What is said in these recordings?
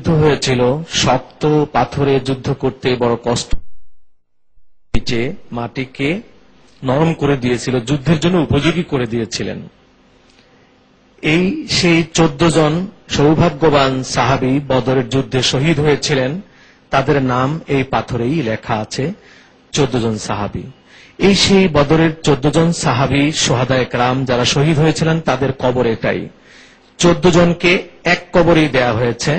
যুদ্ধ হয়েছিল, শক্ত পাথরে যুদ্ধ করতে বড় কষ্ট, নিচে মাটিকে নরম করে দিয়েছিল, যুদ্ধের জন্য উপযোগী করে দিয়েছিলেন। এই সেই 14 জন সৌভাগ্যবান সাহাবী বদরের যুদ্ধে শহীদ হয়েছিলেন, তাদের নাম এই পাথরেই লেখা আছে, 14 জন সাহাবী। এই সেই বদরের 14 জন সাহাবী শুহাদায়ে কেরাম যারা শহীদ হয়েছিলেন, তাদের কবর এটাই। 14 জনকে এক কবরেই দেয়া হয়েছে।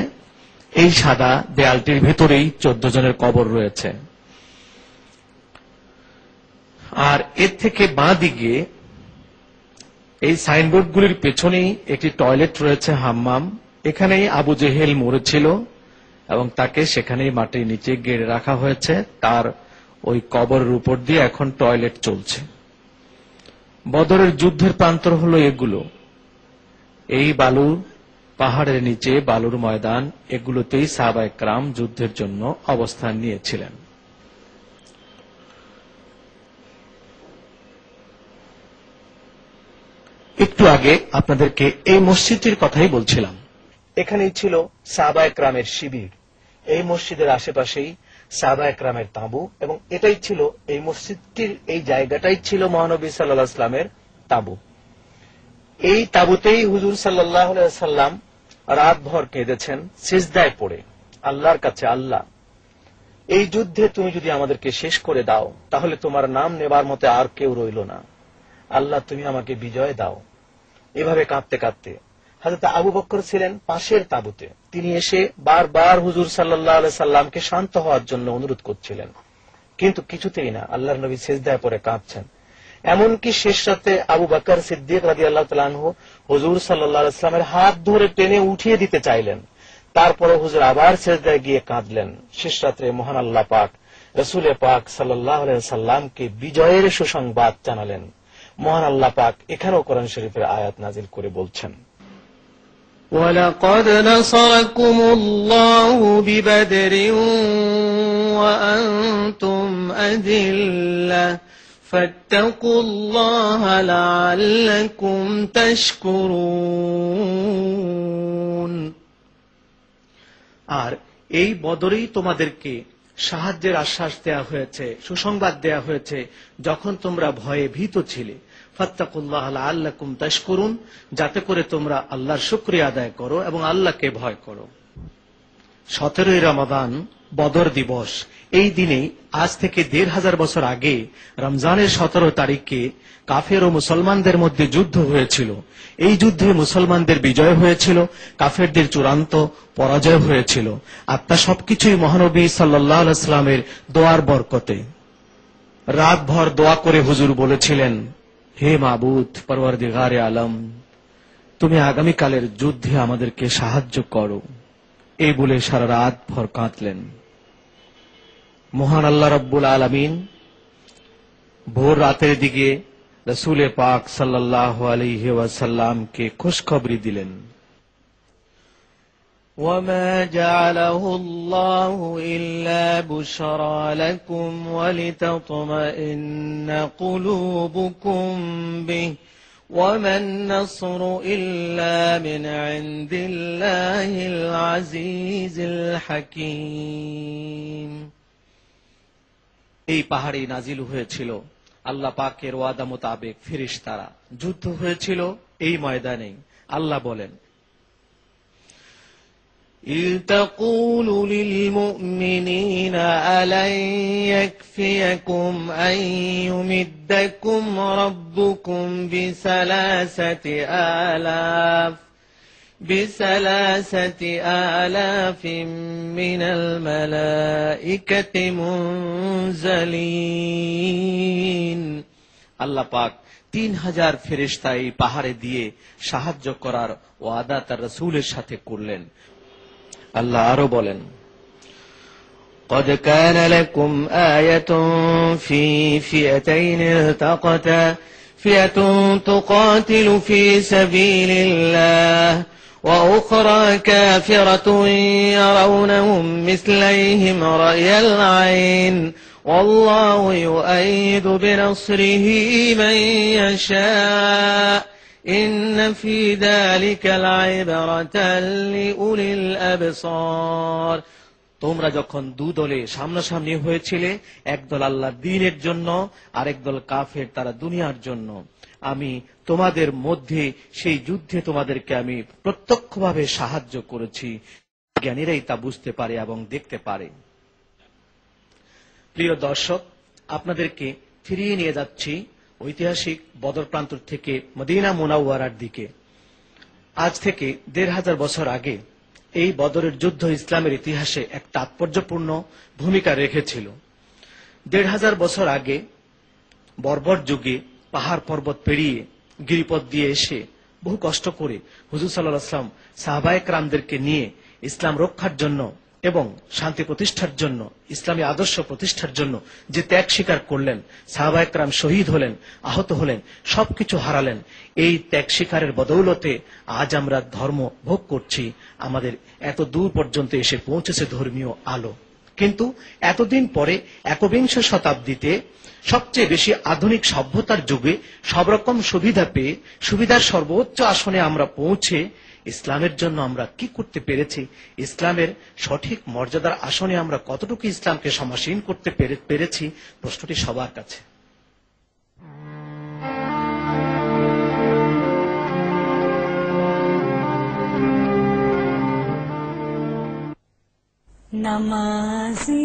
এই সাদা দেয়ালটির ভেতরেই 14 জনের কবর রয়েছে। আর এর থেকে বাঁ দিকে এই সাইনবোর্ডগুলির পেছনেই একটি টয়লেট রয়েছে, হাম্মাম। এখানেই আবু জেহেল মরেছিল এবং তাকে সেখানেই মাটির নিচে গেড়ে রাখা হয়েছে। তার ওই কবরের উপর দিয়ে এখন টয়লেট চলছে। বদরের যুদ্ধের প্রান্তর হলো এগুলো, এই বালুর পাহাড়ের নিচে বালুর ময়দান, এগুলোতেই সাহাবায়ে কেরাম যুদ্ধের জন্য অবস্থান নিয়েছিলেন। একটু আগে আপনাদেরকে এই মসজিদটির কথাই বলছিলাম। এখানেই ছিল সাহাবায়ে কেরামের শিবির। এই মসজিদের আশেপাশেই সাহাবায়ে কেরামের তাঁবু, এবং এটাই ছিল এই মসজিদটির এই জায়গাটাই ছিল মহানবী সাল্লাল্লাহু আলাইহি ওয়াসাল্লামের তাঁবু। এই তাঁবুতেই হুজুর সাল্লাল্লাহু আলাইহি ওয়াসাল্লাম রাতভর কেঁদেছেন সিজদায় পড়ে আল্লাহর কাছে, আল্লাহ এই যুদ্ধে তুমি যদি আমাদেরকে শেষ করে দাও তাহলে তোমার নাম নেবার মতো আর কেউ রইল না, আল্লাহ তুমি আমাকে বিজয় দাও। এভাবে কাঁদতে কাঁদতে হযরত আবু বকর ছিলেন পাশের তাঁবুতে। তিনি এসে বারবার হুজুর সাল্লাল্লাহু আলাইহি সাল্লামকে শান্ত হওয়ার জন্য অনুরোধ করছিলেন, কিন্তু কিছুতেই না। আল্লাহর নবী সিজদায় পড়ে কাঁদছেন। এমনকি শেষ রাতে আবু বকর সিদ্দিক রাদিয়াল্লাহু তাআলা আনহু হুজুর সাল্লাল্লাহু আলাইহি সাল্লামের হাত ধরে টেনে উঠিয়ে দিতে চাইলেন, তারপরে হুজুর আবার সিজদায় গিয়ে কাঁদলেন। শেষ রাতে মহান আল্লাহ পাক রাসূল পাক সাল্লাল্লাহু আলাইহি সাল্লামকে বিজয়ের সুসংবাদ জানালেন। মহান আল্লাহ পাক এখানেও কোরআন শরীফের আয়াত নাজিল করে বলছেন, وَلَقَدْ نَصَرَكُمُ اللَّهُ بِبَدْرٍ وَأَنْتُمْ أَذِلَّةٌ فَاتَّقُوا اللَّهَ لَعَلَّكُمْ تَشْكُرُونَ। আর এই বদরেই তোমাদেরকে সাহায্যের আশ্বাস দেয়া হয়েছে, সুসংবাদ দেয়া হয়েছে, যখন তোমরা ভয়ে ভীত ছিলে। ফাত্তাকুল্লাহ লাআল্লাকুম তাশকুরুন, যাতে করে তোমরা আল্লাহর শুকরিয়া আদায় করো এবং আল্লাহকে ভয় করো। 17ই রমাদান বদর দিবস। এই দিনে আজ থেকে 1500 বছর আগে রমজানের 17 তারিখে কাফের ও মুসলমানদের মধ্যে যুদ্ধ হয়েছিল। এই যুদ্ধে মুসলমানদের বিজয় হয়েছিল, কাফেরদের চূড়ান্ত পরাজয় হয়েছিল। আর তা সবকিছুই মহানবী সাল্লাল্লাহু আলাইহি ওয়াসাল্লামের দোয়ার বরকতে। রাতভর দোয়া করে হুজুর বলেছিলেন, হে মাবুদ পরওয়ারদিগারে আলম, তুমি আগামীকালের যুদ্ধে আমাদেরকে সাহায্য করো। এই বলে সারা রাত ভর কাঁদলেন। মহান আল্লাহ রাব্বুল আলামিন ভোর রাতের দিকে রাসূল পাক সাল্লাল্লাহু আলাইহি ওয়াসাল্লামকে খুশখবরি দিলেন। وَمَا جَعَلَهُ اللَّهُ إِلَّا بُشْرَى لَكُمْ وَلِتَطْمَئِنَّ قُلُوبُكُمْ بِهِ وَمَا النَّصْرُ إِلَّا مِنْ عِنْدِ اللَّهِ الْعَزِيزِ الْحَكِيمِ। এই পাহাড়ে নাজিল হয়েছিল আল্লাহ পাকের ওয়াদা মোতাবেক ফেরেশতারা। যুদ্ধ হয়েছিল এই ময়দানে। আল্লাহ বলেন, إِذْ تَقُولُ لِلْمُؤْمِنِينَ أَلَنْ يَكْفِيَكُمْ أَنْ يُمِدَّكُمْ رَبُّكُمْ بِثَلَاثَةِ آلَافٍ مِّنَ الْمَلَائِكَةِ مُنْزَلِينَ। আল্লাহ পাক 3000 ফেরেশতা এই পাহাড়ে দিয়ে সাহায্য করার ওয়াদা তার রাসূলের সাথে করলেন। আল্লাহ আরো বলেন, قد كان لكم آية في فئتين التقتا فئة تقاتل في سبيل الله وأخرى كافرة يرونهم مثليهم رأي العين والله يؤيد بنصره من يشاء إن في ذلك لعبرة لأولي الأبصار। তোমরা যখন দুদলে সামনাসামনি হয়েছিলে, একদল আল্লাহর দ্বীনের জন্য আর একদল কাফের তারা দুনিয়ার জন্য, আমি তোমাদের মধ্যে সেই যুদ্ধে তোমাদেরকে আমি প্রত্যক্ষভাবে সাহায্য করেছি। জ্ঞানীরাই তা বুঝতে পারে এবং দেখতে পারে। প্রিয় দর্শক, আপনাদেরকে ফিরিয়ে নিয়ে যাচ্ছি ঐতিহাসিক বদর প্রান্তর থেকে মদিনা মুনাওয়ারার দিকে। আজ থেকে ১৫০০ বছর আগে এই বদরের যুদ্ধ ইসলামের ইতিহাসে এক তাৎপর্যপূর্ণ ভূমিকা রেখেছিল। ১৫০০ বছর আগে বর্বর যুগে পাহাড় পর্বত পেরিয়ে গিরিপথ দিয়ে এসে বহু কষ্ট করে হুজুর সাল্লাল্লাহু আলাইহি ওয়াসাল্লাম সাহাবায়ে কেরামদেরকে নিয়ে ইসলাম রক্ষার জন্য এবং শান্তি প্রতিষ্ঠার জন্য, ইসলামী আদর্শ প্রতিষ্ঠার জন্য যে ত্যাগ স্বীকার করলেন, সাহাবায়ে কেরাম শহীদ হলেন, আহত হলেন, সবকিছু হারালেন। এই ত্যাগ স্বীকারের বদৌলতে আজ আমরা ধর্ম ভোগ করছি। আমাদের এত দূর পর্যন্ত এসে পৌঁছেছে ধর্মীয় আলো। কিন্তু এতদিন পরে একবিংশ শতাব্দীতে সবচেয়ে বেশি আধুনিক সভ্যতার যুগে সব রকম সুবিধা পেয়ে, সুবিধার সর্বোচ্চ আসনে আমরা পৌঁছে ইসলামের জন্য আমরা কি করতে পেরেছি, ইসলামের সঠিক মর্যাদার আসনে আমরা কতটুকু ইসলামকে সমাসীন করতে পেরেছি, প্রশ্নটি সবার কাছে। নামাজি